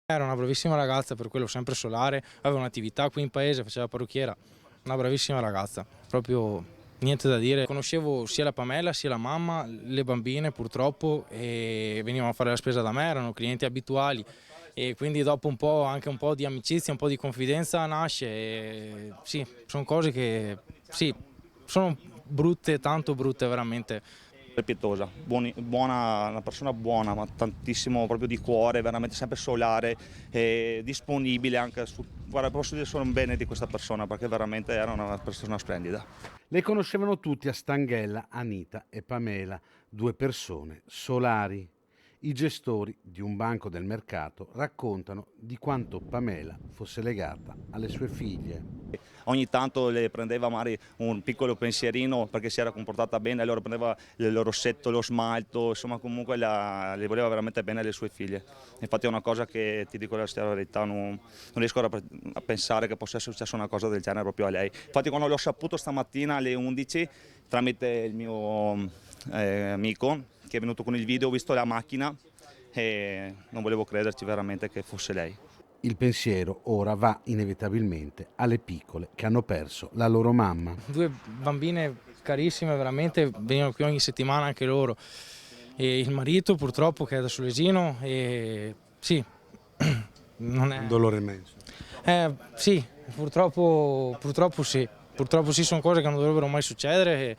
Era una bravissima ragazza, per quello sempre solare, aveva un'attività qui in paese, faceva parrucchiera, una bravissima ragazza, proprio niente da dire. Conoscevo sia la Pamela sia la mamma, le bambine purtroppo, e venivano a fare la spesa da me, erano clienti abituali e quindi dopo un po' anche un po' di amicizia, un po' di confidenza nasce e sì, sono cose che sì, sono brutte, tanto brutte veramente. Rispettosa, buona, una persona buona, ma tantissimo proprio di cuore, veramente sempre solare e disponibile anche su... Guarda, posso dire solo un bene di questa persona perché veramente era una persona splendida. Le conoscevano tutti a Stanghella Anita e Pamela, due persone solari. I gestori di un banco del mercato raccontano di quanto Pamela fosse legata alle sue figlie. Ogni tanto le prendeva magari un piccolo pensierino perché si era comportata bene, allora prendeva il rossetto, lo smalto, insomma comunque le voleva veramente bene alle sue figlie. Infatti è una cosa che, ti dico la verità, non riesco a pensare che possa essere successa una cosa del genere proprio a lei. Infatti quando l'ho saputo stamattina alle 11 tramite il mio amico che è venuto con il video, ho visto la macchina e non volevo crederci veramente che fosse lei. Il pensiero ora va inevitabilmente alle piccole che hanno perso la loro mamma. Due bambine carissime, veramente, venivano qui ogni settimana anche loro. E il marito purtroppo che è da Solesino e sì, non è... Un dolore immenso. Sì, purtroppo sì. Purtroppo sì, sono cose che non dovrebbero mai succedere